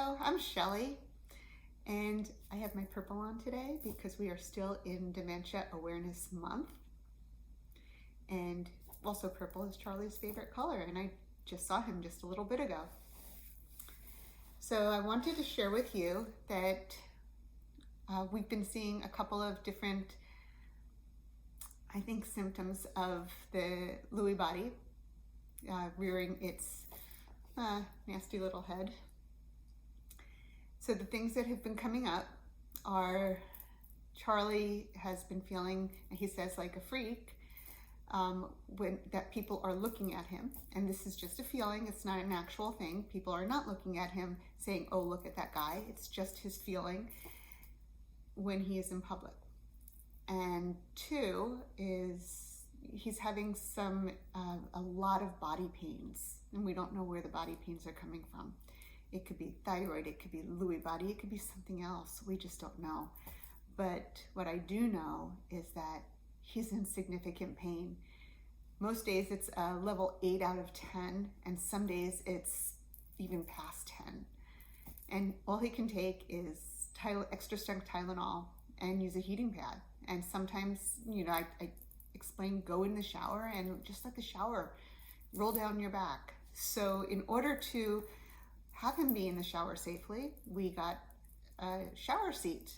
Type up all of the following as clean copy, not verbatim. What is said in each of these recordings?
Hello, I'm Shelly, and I have my purple on today because we are still in Dementia Awareness Month. And also purple is Charlie's favorite color, and I just saw him just a little bit ago. So I wanted to share with you that we've been seeing a couple of different, I think, symptoms of the lewy body rearing its nasty little head. So the things that have been coming up are Charlie has been feeling, he says, like a freak when that people are looking at him. And this is just a feeling, it's not an actual thing. People are not looking at him saying, oh, look at that guy. It's just his feeling when he is in public. And two is he's having a lot of body pains, and we don't know where the body pains are coming from. It could be thyroid, it could be Lewy body, it could be something else. We just don't know. But what I do know is that he's in significant pain. Most days it's a level 8 out of 10, and some days it's even past 10. And all he can take is extra strength Tylenol and use a heating pad. And sometimes, I explain, go in the shower and just let the shower roll down your back. So in order to have him be in the shower safely, we got a shower seat,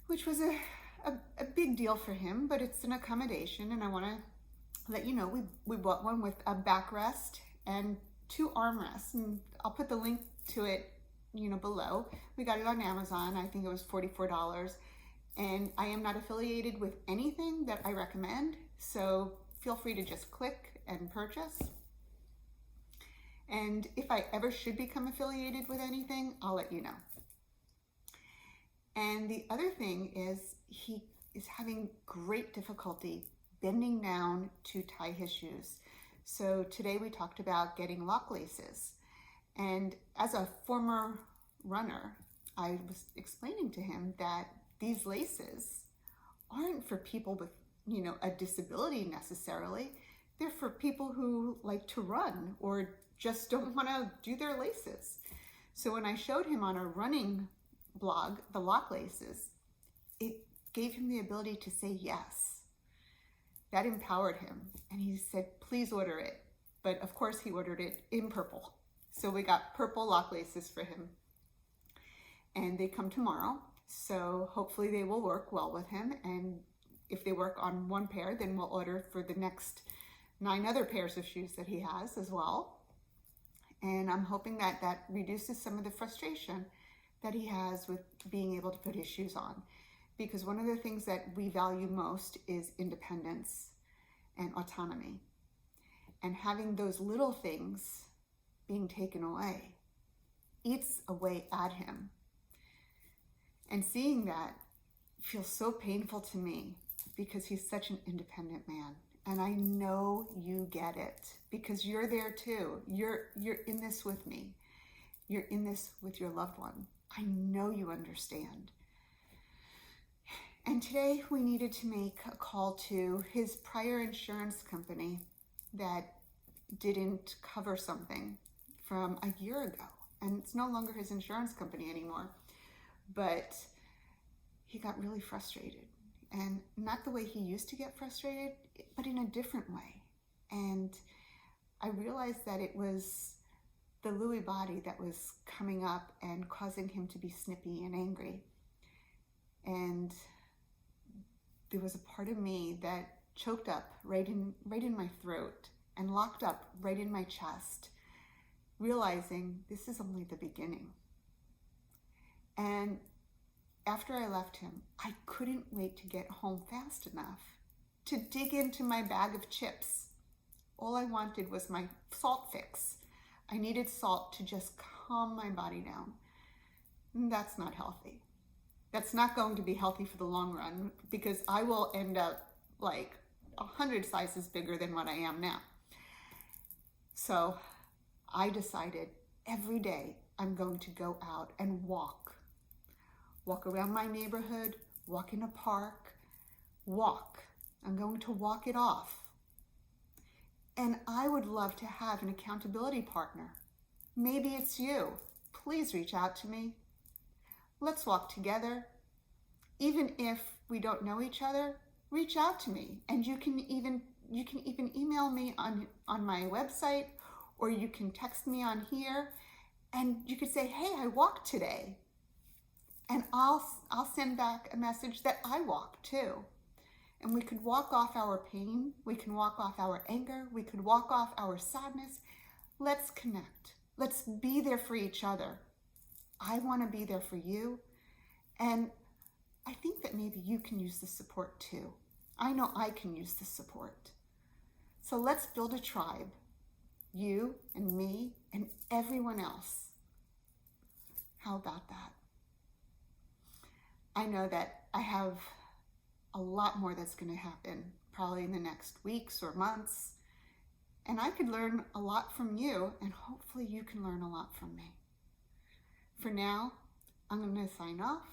which was a big deal for him, but it's an accommodation, and I want to let you know we bought one with a backrest and 2 armrests, and I'll put the link to it below. We got it on Amazon. I think it was $44, and I am not affiliated with anything that I recommend, so feel free to just click and purchase. And if I ever should become affiliated with anything, I'll let you know. And the other thing is he is having great difficulty bending down to tie his shoes. So today we talked about getting lock laces. And as a former runner, I was explaining to him that these laces aren't for people with, a disability necessarily. They're for people who like to run or just don't want to do their laces. So when I showed him on a running blog the lock laces, it gave him the ability to say yes. That empowered him, and he said, please order it. But of course he ordered it in purple. So we got purple lock laces for him, and they come tomorrow. So hopefully they will work well with him. And if they work on one pair, then we'll order for the next 9 other pairs of shoes that he has as well. And I'm hoping that that reduces some of the frustration that he has with being able to put his shoes on. Because one of the things that we value most is independence and autonomy. And having those little things being taken away eats away at him. And seeing that feels so painful to me because he's such an independent man. And I know you get it because you're there too. You're in this with me. You're in this with your loved one. I know you understand. And today we needed to make a call to his prior insurance company that didn't cover something from a year ago. And it's no longer his insurance company anymore. But he got really frustrated. And not the way he used to get frustrated, but in a different way. And I realized that it was the Lewy body that was coming up and causing him to be snippy and angry. And there was a part of me that choked up right in my throat and locked up right in my chest, realizing this is only the beginning. And after I left him, I couldn't wait to get home fast enough to dig into my bag of chips. All I wanted was my salt fix. I needed salt to just calm my body down. And that's not healthy. That's not going to be healthy for the long run because I will end up like 100 sizes bigger than what I am now. So I decided every day I'm going to go out and walk around my neighborhood, walk in a park, walk. I'm going to walk it off. And I would love to have an accountability partner. Maybe it's you. please reach out to me. Let's walk together. Even if we don't know each other, reach out to me. And you can even email me on my website, or you can text me on here, and you could say, hey, I walked today. And I'll send back a message that I walked too. And we could walk off our pain, we can walk off our anger, we could walk off our sadness. Let's connect. Let's be there for each other. I want to be there for you. And I think that maybe you can use the support too. I know I can use the support. So let's build a tribe. You and me and everyone else. How about that? I know that I have a lot more that's going to happen probably in the next weeks or months. And I could learn a lot from you, and hopefully you can learn a lot from me. For now, I'm going to sign off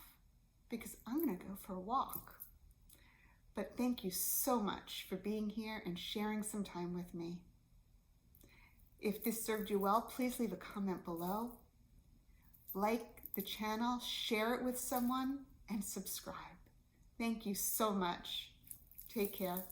because I'm going to go for a walk. But thank you so much for being here and sharing some time with me. If this served you well, please leave a comment below. Like the channel, share it with someone, and subscribe. Thank you so much. Take care.